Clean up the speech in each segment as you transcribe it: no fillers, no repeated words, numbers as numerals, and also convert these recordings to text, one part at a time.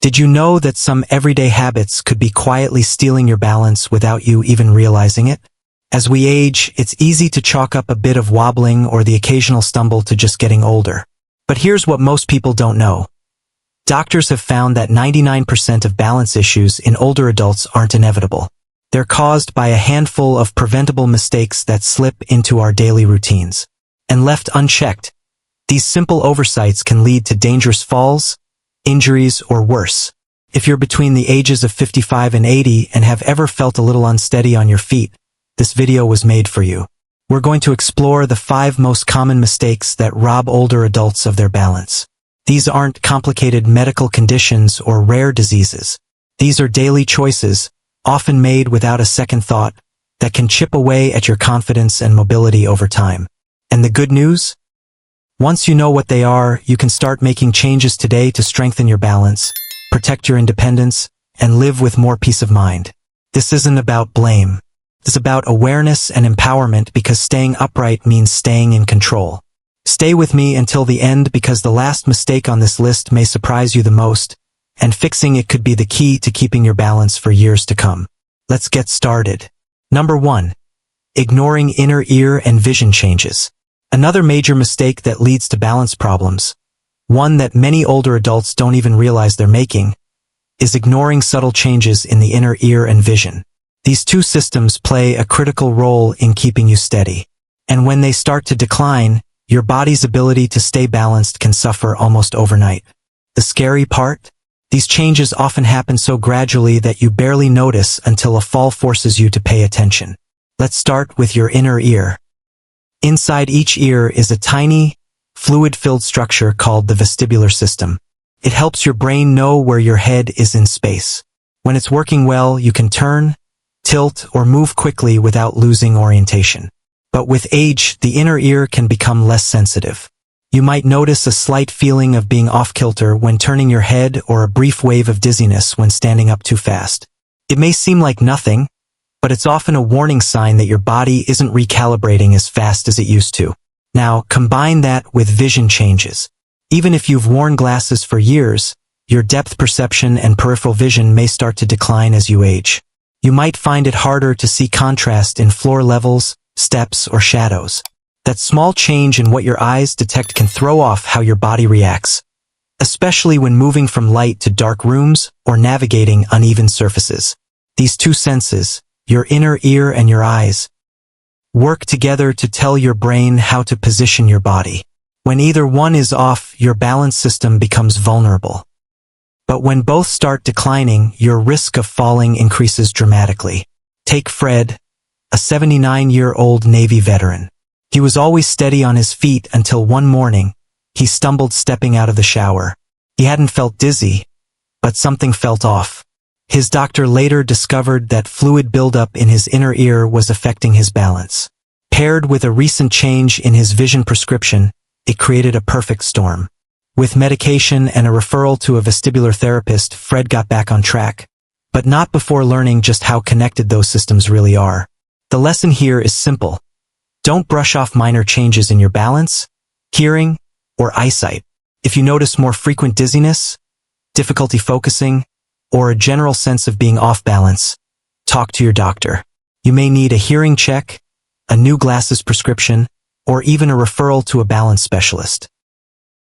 Did you know that some everyday habits could be quietly stealing your balance without you even realizing it? As we age, it's easy to chalk up a bit of wobbling or the occasional stumble to just getting older. But here's what most people don't know. Doctors have found that 99% of balance issues in older adults aren't inevitable. They're caused by a handful of preventable mistakes that slip into our daily routines. And left unchecked, these simple oversights can lead to dangerous falls, injuries, or worse. If you're between the ages of 55 and 80 and have ever felt a little unsteady on your feet, this video was made for you. We're going to explore the 5 most common mistakes that rob older adults of their balance. These aren't complicated medical conditions or rare diseases. These are daily choices, often made without a second thought, that can chip away at your confidence and mobility over time. And the good news? Once you know what they are, you can start making changes today to strengthen your balance, protect your independence, and live with more peace of mind. This isn't about blame. It's about awareness and empowerment, because staying upright means staying in control. Stay with me until the end, because the last mistake on this list may surprise you the most, and fixing it could be the key to keeping your balance for years to come. Let's get started. Number 1. Ignoring inner ear and vision changes. Another major mistake that leads to balance problems, one that many older adults don't even realize they're making, is ignoring subtle changes in the inner ear and vision. These two systems play a critical role in keeping you steady. And when they start to decline, your body's ability to stay balanced can suffer almost overnight. The scary part? These changes often happen so gradually that you barely notice until a fall forces you to pay attention. Let's start with your inner ear. Inside each ear is a tiny, fluid-filled structure called the vestibular system. It helps your brain know where your head is in space. When it's working well, you can turn, tilt, or move quickly without losing orientation. But with age, the inner ear can become less sensitive. You might notice a slight feeling of being off-kilter when turning your head, or a brief wave of dizziness when standing up too fast. It may seem like nothing, but it's often a warning sign that your body isn't recalibrating as fast as it used to. Now, combine that with vision changes. Even if you've worn glasses for years, your depth perception and peripheral vision may start to decline as you age. You might find it harder to see contrast in floor levels, steps, or shadows. That small change in what your eyes detect can throw off how your body reacts, especially when moving from light to dark rooms or navigating uneven surfaces. These two senses, your inner ear and your eyes, work together to tell your brain how to position your body. When either one is off, your balance system becomes vulnerable. But when both start declining, your risk of falling increases dramatically. Take Fred, a 79-year-old Navy veteran. He was always steady on his feet until one morning, he stumbled stepping out of the shower. He hadn't felt dizzy, but something felt off. His doctor later discovered that fluid buildup in his inner ear was affecting his balance. Paired with a recent change in his vision prescription, it created a perfect storm. With medication and a referral to a vestibular therapist, Fred got back on track, but not before learning just how connected those systems really are. The lesson here is simple. Don't brush off minor changes in your balance, hearing, or eyesight. If you notice more frequent dizziness, difficulty focusing, or a general sense of being off balance, talk to your doctor. You may need a hearing check, a new glasses prescription, or even a referral to a balance specialist.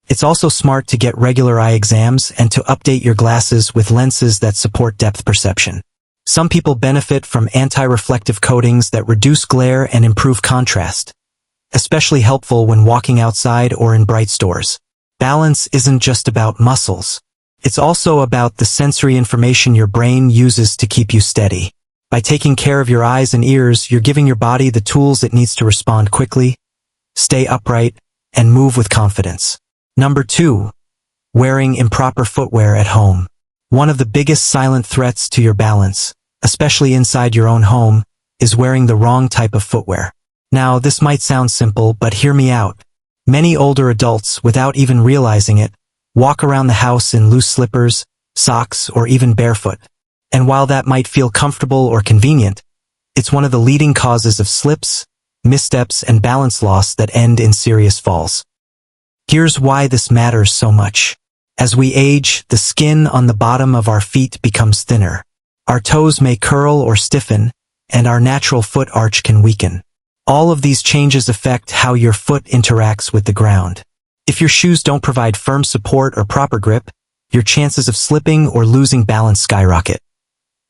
It's also smart to get regular eye exams and to update your glasses with lenses that support depth perception. Some people benefit from anti-reflective coatings that reduce glare and improve contrast, especially helpful when walking outside or in bright stores. Balance isn't just about muscles. It's also about the sensory information your brain uses to keep you steady. By taking care of your eyes and ears, you're giving your body the tools it needs to respond quickly, stay upright, and move with confidence. Number 2. Wearing improper footwear at home. One of the biggest silent threats to your balance, especially inside your own home, is wearing the wrong type of footwear. Now, this might sound simple, but hear me out. Many older adults, without even realizing it, walk around the house in loose slippers, socks, or even barefoot. And while that might feel comfortable or convenient, it's one of the leading causes of slips, missteps, and balance loss that end in serious falls. Here's why this matters so much. As we age, the skin on the bottom of our feet becomes thinner. Our toes may curl or stiffen, and our natural foot arch can weaken. All of these changes affect how your foot interacts with the ground. If your shoes don't provide firm support or proper grip, your chances of slipping or losing balance skyrocket,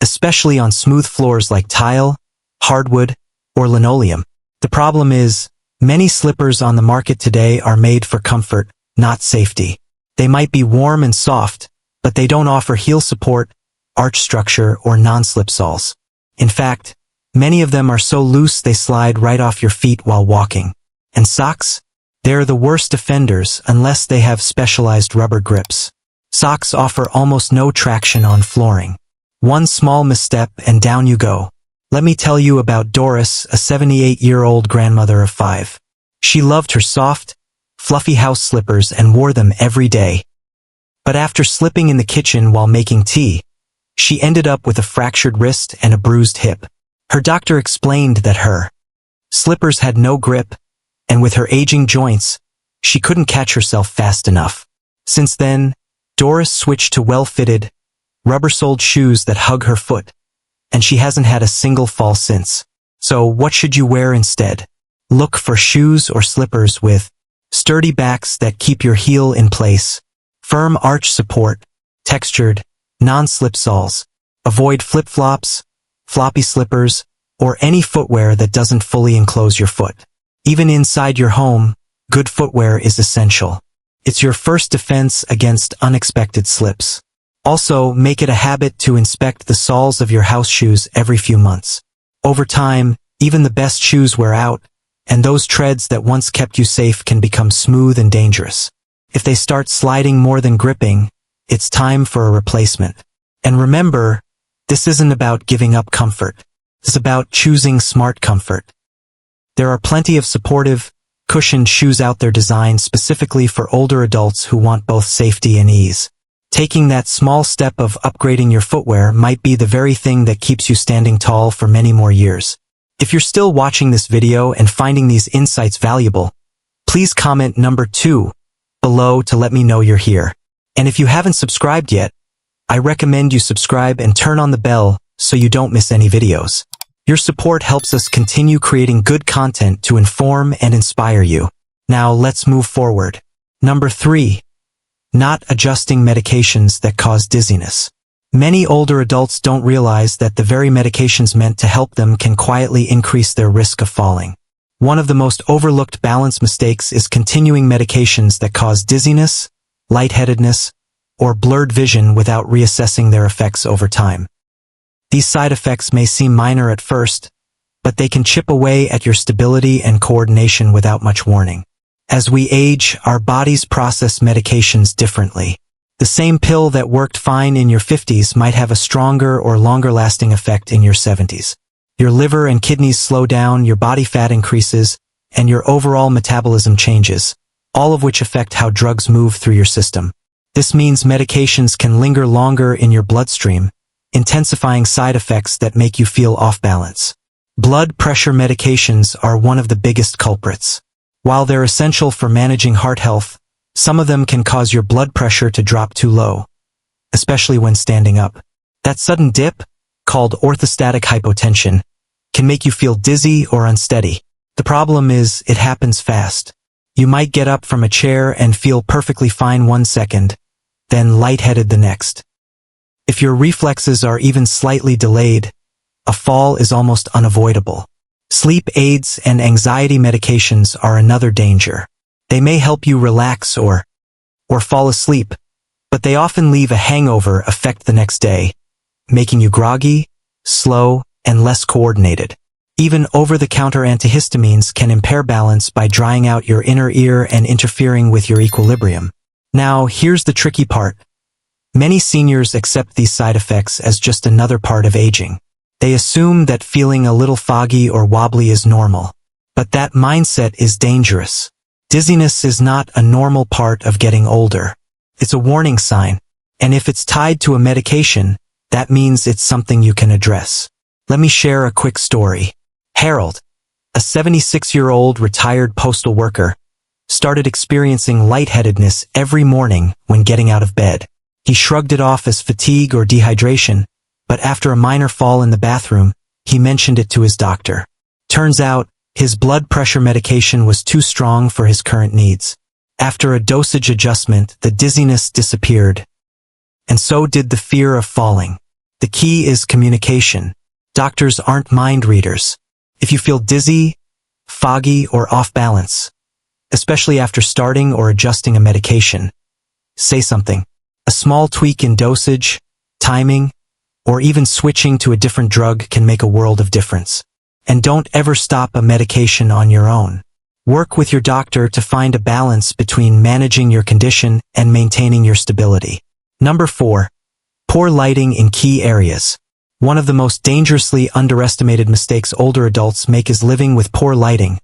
especially on smooth floors like tile, hardwood, or linoleum. The problem is, many slippers on the market today are made for comfort, not safety. They might be warm and soft, but they don't offer heel support, arch structure, or non-slip soles. In fact, many of them are so loose they slide right off your feet while walking. And socks? They're the worst offenders unless they have specialized rubber grips. Socks offer almost no traction on flooring. One small misstep and down you go. Let me tell you about Doris, a 78-year-old grandmother of 5. She loved her soft, fluffy house slippers and wore them every day. But after slipping in the kitchen while making tea, she ended up with a fractured wrist and a bruised hip. Her doctor explained that her slippers had no grip, and with her aging joints, she couldn't catch herself fast enough. Since then, Doris switched to well-fitted, rubber-soled shoes that hug her foot, and she hasn't had a single fall since. So what should you wear instead? Look for shoes or slippers with sturdy backs that keep your heel in place, firm arch support, textured, non-slip soles. Avoid flip-flops, floppy slippers, or any footwear that doesn't fully enclose your foot. Even inside your home, good footwear is essential. It's your first defense against unexpected slips. Also, make it a habit to inspect the soles of your house shoes every few months. Over time, even the best shoes wear out, and those treads that once kept you safe can become smooth and dangerous. If they start sliding more than gripping, it's time for a replacement. And remember, this isn't about giving up comfort. It's about choosing smart comfort. There are plenty of supportive, cushioned shoes out there designed specifically for older adults who want both safety and ease. Taking that small step of upgrading your footwear might be the very thing that keeps you standing tall for many more years. If you're still watching this video and finding these insights valuable, please comment number 2 below to let me know you're here. And if you haven't subscribed yet, I recommend you subscribe and turn on the bell so you don't miss any videos. Your support helps us continue creating good content to inform and inspire you. Now let's move forward. Number 3. Not adjusting medications that cause dizziness. Many older adults don't realize that the very medications meant to help them can quietly increase their risk of falling. One of the most overlooked balance mistakes is continuing medications that cause dizziness, lightheadedness, or blurred vision without reassessing their effects over time. These side effects may seem minor at first, but they can chip away at your stability and coordination without much warning. As we age, our bodies process medications differently. The same pill that worked fine in your 50s might have a stronger or longer-lasting effect in your 70s. Your liver and kidneys slow down, your body fat increases, and your overall metabolism changes, all of which affect how drugs move through your system. This means medications can linger longer in your bloodstream, intensifying side effects that make you feel off balance. Blood pressure medications are one of the biggest culprits. While they're essential for managing heart health, some of them can cause your blood pressure to drop too low, especially when standing up. That sudden dip, called orthostatic hypotension, can make you feel dizzy or unsteady. The problem is, it happens fast. You might get up from a chair and feel perfectly fine 1 second, then lightheaded the next. If your reflexes are even slightly delayed, a fall is almost unavoidable. Sleep aids and anxiety medications are another danger. They may help you relax or fall asleep, but they often leave a hangover effect the next day, making you groggy, slow, and less coordinated. Even over-the-counter antihistamines can impair balance by drying out your inner ear and interfering with your equilibrium. Now, here's the tricky part. Many seniors accept these side effects as just another part of aging. They assume that feeling a little foggy or wobbly is normal. But that mindset is dangerous. Dizziness is not a normal part of getting older. It's a warning sign. And if it's tied to a medication, that means it's something you can address. Let me share a quick story. Harold, a 76-year-old retired postal worker, started experiencing lightheadedness every morning when getting out of bed. He shrugged it off as fatigue or dehydration, but after a minor fall in the bathroom, he mentioned it to his doctor. Turns out, his blood pressure medication was too strong for his current needs. After a dosage adjustment, the dizziness disappeared. And so did the fear of falling. The key is communication. Doctors aren't mind readers. If you feel dizzy, foggy, or off balance, especially after starting or adjusting a medication, say something. A small tweak in dosage, timing, or even switching to a different drug can make a world of difference. And don't ever stop a medication on your own. Work with your doctor to find a balance between managing your condition and maintaining your stability. Number 4. Poor lighting in key areas. One of the most dangerously underestimated mistakes older adults make is living with poor lighting,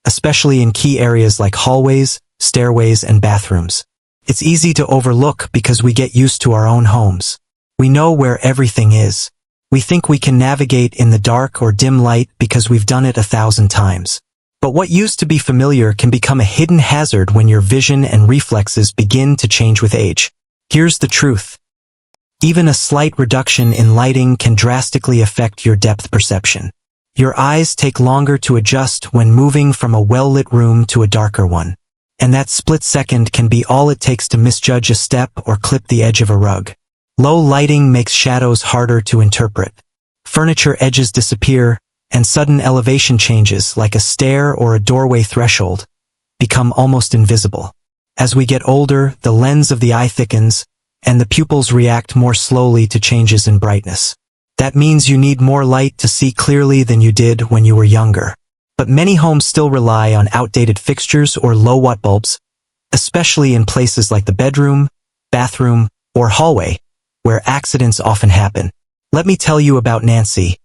especially in key areas like hallways, stairways, and bathrooms. It's easy to overlook because we get used to our own homes. We know where everything is. We think we can navigate in the dark or dim light because we've done it 1,000 times. But what used to be familiar can become a hidden hazard when your vision and reflexes begin to change with age. Here's the truth. Even a slight reduction in lighting can drastically affect your depth perception. Your eyes take longer to adjust when moving from a well-lit room to a darker one. And that split second can be all it takes to misjudge a step or clip the edge of a rug. Low lighting makes shadows harder to interpret. Furniture edges disappear, and sudden elevation changes, like a stair or a doorway threshold, become almost invisible. As we get older, the lens of the eye thickens, and the pupils react more slowly to changes in brightness. That means you need more light to see clearly than you did when you were younger. But many homes still rely on outdated fixtures or low-watt bulbs, especially in places like the bedroom, bathroom, or hallway, where accidents often happen. Let me tell you about Nancy,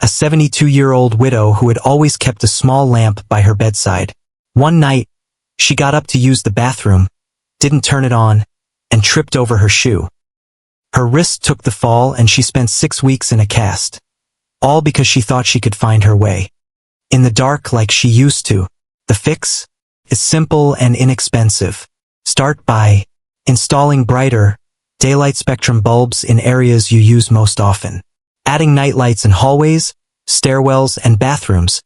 a 72-year-old widow who had always kept a small lamp by her bedside. One night, she got up to use the bathroom, didn't turn it on, and tripped over her shoe. Her wrist took the fall and she spent 6 weeks in a cast, all because she thought she could find her way in the dark like she used to. The fix is simple and inexpensive. Start by installing brighter, daylight spectrum bulbs in areas you use most often. Adding nightlights in hallways, stairwells, and bathrooms,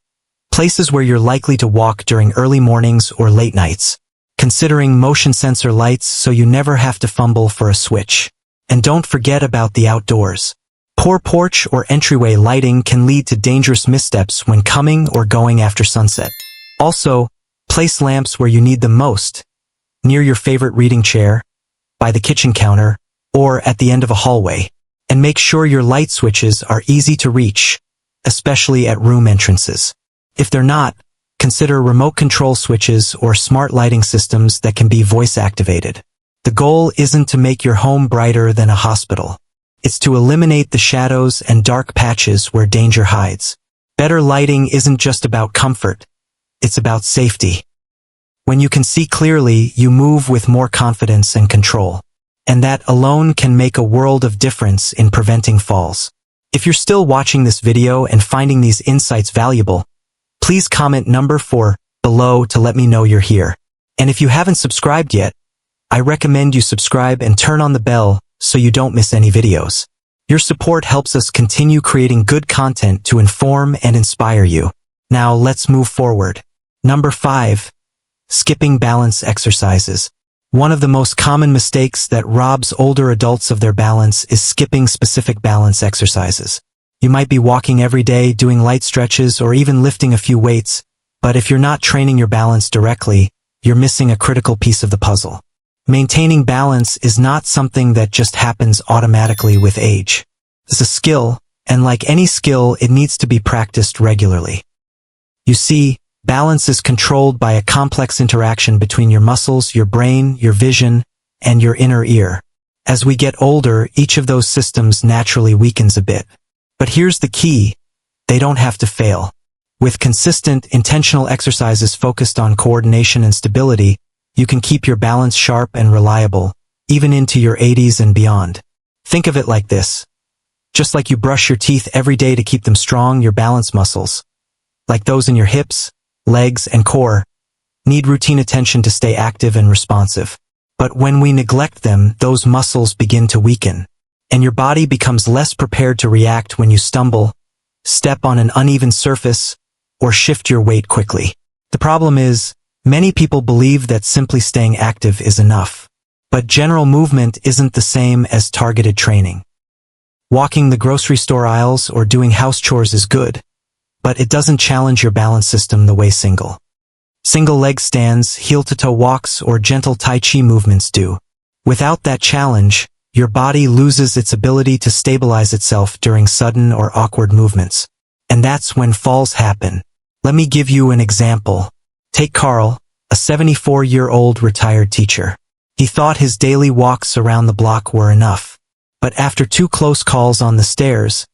places where you're likely to walk during early mornings or late nights. Considering motion sensor lights so you never have to fumble for a switch. And don't forget about the outdoors. Poor porch or entryway lighting can lead to dangerous missteps when coming or going after sunset. Also, place lamps where you need them most, near your favorite reading chair, by the kitchen counter, or at the end of a hallway. And make sure your light switches are easy to reach, especially at room entrances. If they're not, consider remote control switches or smart lighting systems that can be voice activated. The goal isn't to make your home brighter than a hospital. It's to eliminate the shadows and dark patches where danger hides. Better lighting isn't just about comfort, it's about safety. When you can see clearly, you move with more confidence and control. And that alone can make a world of difference in preventing falls. If you're still watching this video and finding these insights valuable, please comment number 4 below to let me know you're here. And if you haven't subscribed yet, I recommend you subscribe and turn on the bell so you don't miss any videos. Your support helps us continue creating good content to inform and inspire you. Now let's move forward. Number 5. Skipping balance exercises. One of the most common mistakes that robs older adults of their balance is skipping specific balance exercises. You might be walking every day, doing light stretches, or even lifting a few weights, but if you're not training your balance directly, you're missing a critical piece of the puzzle. Maintaining balance is not something that just happens automatically with age. It's a skill, and like any skill, it needs to be practiced regularly. You see, balance is controlled by a complex interaction between your muscles, your brain, your vision, and your inner ear. As we get older, each of those systems naturally weakens a bit. But here's the key: they don't have to fail. With consistent, intentional exercises focused on coordination and stability, you can keep your balance sharp and reliable, even into your 80s and beyond. Think of it like this. Just like you brush your teeth every day to keep them strong, your balance muscles, like those in your hips, legs, and core, need routine attention to stay active and responsive. But when we neglect them, those muscles begin to weaken, and your body becomes less prepared to react when you stumble, step on an uneven surface, or shift your weight quickly. The problem is, many people believe that simply staying active is enough. But general movement isn't the same as targeted training. Walking the grocery store aisles or doing house chores is good, but it doesn't challenge your balance system the way single leg stands, heel-to-toe walks, or gentle Tai Chi movements do. Without that challenge, your body loses its ability to stabilize itself during sudden or awkward movements. And that's when falls happen. Let me give you an example. Take Carl, a 74-year-old retired teacher. He thought his daily walks around the block were enough. But after 2 close calls on the stairs,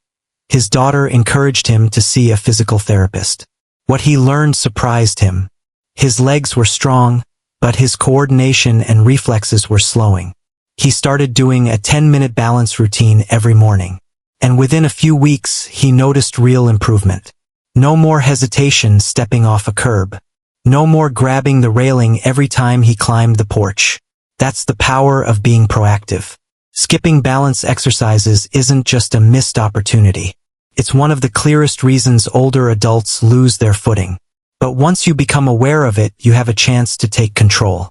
his daughter encouraged him to see a physical therapist. What he learned surprised him. His legs were strong, but his coordination and reflexes were slowing. He started doing a 10-minute balance routine every morning. And within a few weeks, he noticed real improvement. No more hesitation stepping off a curb. No more grabbing the railing every time he climbed the porch. That's the power of being proactive. Skipping balance exercises isn't just a missed opportunity. It's one of the clearest reasons older adults lose their footing. But once you become aware of it, you have a chance to take control.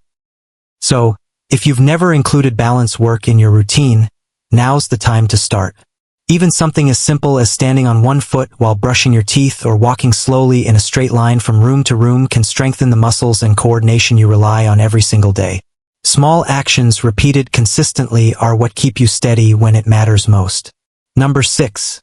So, if you've never included balance work in your routine, now's the time to start. Even something as simple as standing on one foot while brushing your teeth or walking slowly in a straight line from room to room can strengthen the muscles and coordination you rely on every single day. Small actions repeated consistently are what keep you steady when it matters most. Number 6.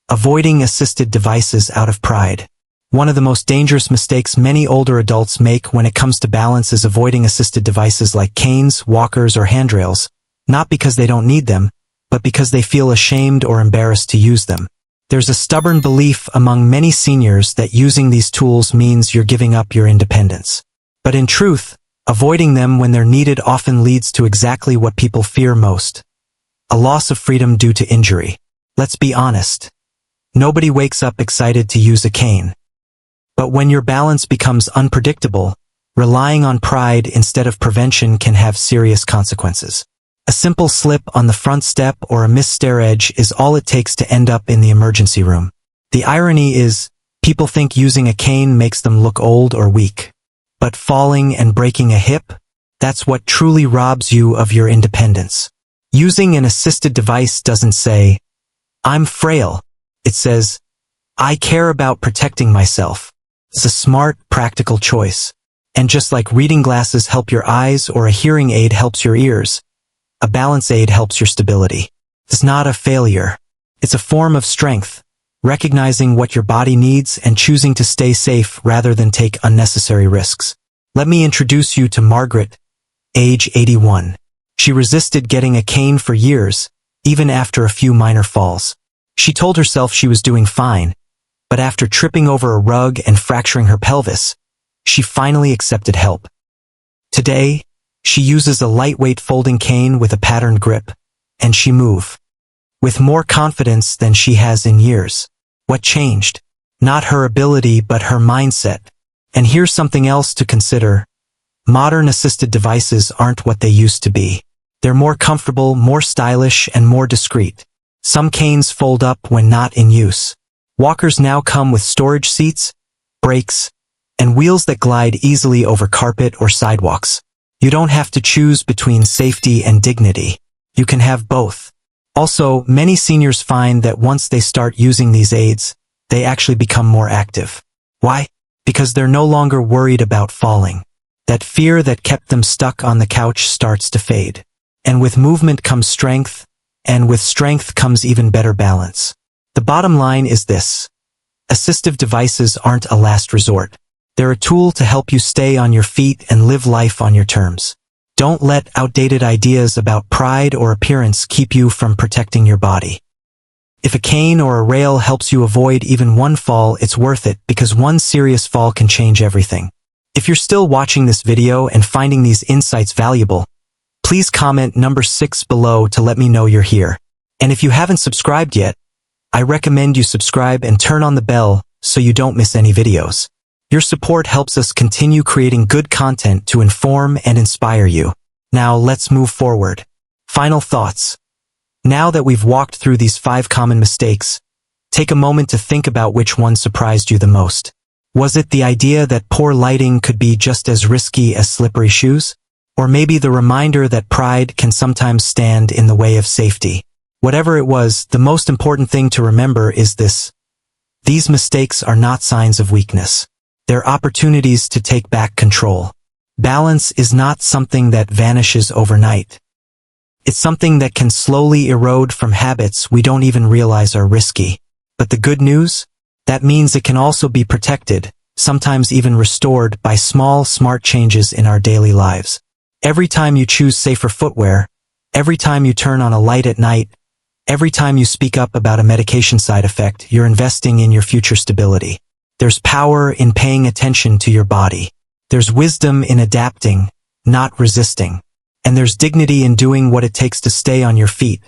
Avoiding assisted devices out of pride. One of the most dangerous mistakes many older adults make when it comes to balance is avoiding assisted devices like canes, walkers, or handrails, not because they don't need them, but because they feel ashamed or embarrassed to use them. There's a stubborn belief among many seniors that using these tools means you're giving up your independence. But in truth, avoiding them when they're needed often leads to exactly what people fear most: a loss of freedom due to injury. Let's be honest. Nobody wakes up excited to use a cane. But when your balance becomes unpredictable, relying on pride instead of prevention can have serious consequences. A simple slip on the front step or a missed stair edge is all it takes to end up in the emergency room. The irony is, people think using a cane makes them look old or weak. But falling and breaking a hip, that's what truly robs you of your independence. Using an assisted device doesn't say, "I'm frail." It says, "I care about protecting myself." It's a smart, practical choice. And just like reading glasses help your eyes or a hearing aid helps your ears, a balance aid helps your stability. It's not a failure. It's a form of strength, recognizing what your body needs and choosing to stay safe rather than take unnecessary risks. Let me introduce you to Margaret, age 81. She resisted getting a cane for years, even after a few minor falls. She told herself she was doing fine, but after tripping over a rug and fracturing her pelvis, she finally accepted help. Today, she uses a lightweight folding cane with a patterned grip, and she moves with more confidence than she has in years. What changed? Not her ability, but her mindset. And here's something else to consider. Modern assisted devices aren't what they used to be. They're more comfortable, more stylish, and more discreet. Some canes fold up when not in use. Walkers now come with storage seats, brakes, and wheels that glide easily over carpet or sidewalks. You don't have to choose between safety and dignity. You can have both. Also, many seniors find that once they start using these aids, they actually become more active. Why? Because they're no longer worried about falling. That fear that kept them stuck on the couch starts to fade. And with movement comes strength, and with strength comes even better balance. The bottom line is this: assistive devices aren't a last resort. They're a tool to help you stay on your feet and live life on your terms. Don't let outdated ideas about pride or appearance keep you from protecting your body. If a cane or a rail helps you avoid even one fall, it's worth it, because one serious fall can change everything. If you're still watching this video and finding these insights valuable, please comment number 6 below to let me know you're here. And if you haven't subscribed yet, I recommend you subscribe and turn on the bell so you don't miss any videos. Your support helps us continue creating good content to inform and inspire you. Now let's move forward. Final thoughts. Now that we've walked through these 5 common mistakes, take a moment to think about which one surprised you the most. Was it the idea that poor lighting could be just as risky as slippery shoes? Or maybe the reminder that pride can sometimes stand in the way of safety? Whatever it was, the most important thing to remember is this. These mistakes are not signs of weakness. They're opportunities to take back control. Balance is not something that vanishes overnight. It's something that can slowly erode from habits we don't even realize are risky. But the good news? That means it can also be protected, sometimes even restored by small, smart changes in our daily lives. Every time you choose safer footwear, every time you turn on a light at night, every time you speak up about a medication side effect, you're investing in your future stability. There's power in paying attention to your body. There's wisdom in adapting, not resisting. And there's dignity in doing what it takes to stay on your feet.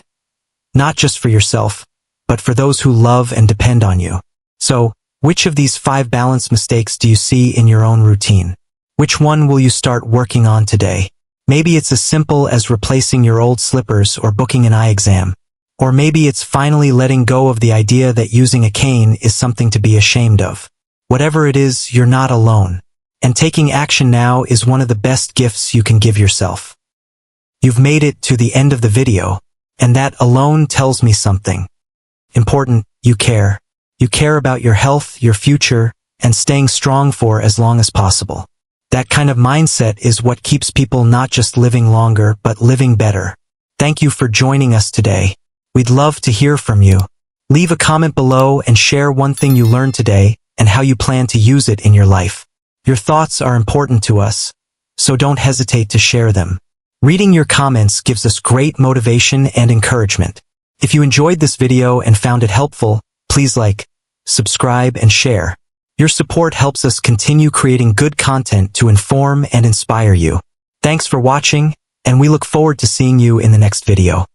Not just for yourself, but for those who love and depend on you. So, which of these 5 balance mistakes do you see in your own routine? Which one will you start working on today? Maybe it's as simple as replacing your old slippers or booking an eye exam. Or maybe it's finally letting go of the idea that using a cane is something to be ashamed of. Whatever it is, you're not alone. And taking action now is one of the best gifts you can give yourself. You've made it to the end of the video, and that alone tells me something important. You care. You care about your health, your future, and staying strong for as long as possible. That kind of mindset is what keeps people not just living longer, but living better. Thank you for joining us today. We'd love to hear from you. Leave a comment below and share one thing you learned today and how you plan to use it in your life. Your thoughts are important to us, so don't hesitate to share them. Reading your comments gives us great motivation and encouragement. If you enjoyed this video and found it helpful, please like, subscribe, and share. Your support helps us continue creating good content to inform and inspire you. Thanks for watching, and we look forward to seeing you in the next video.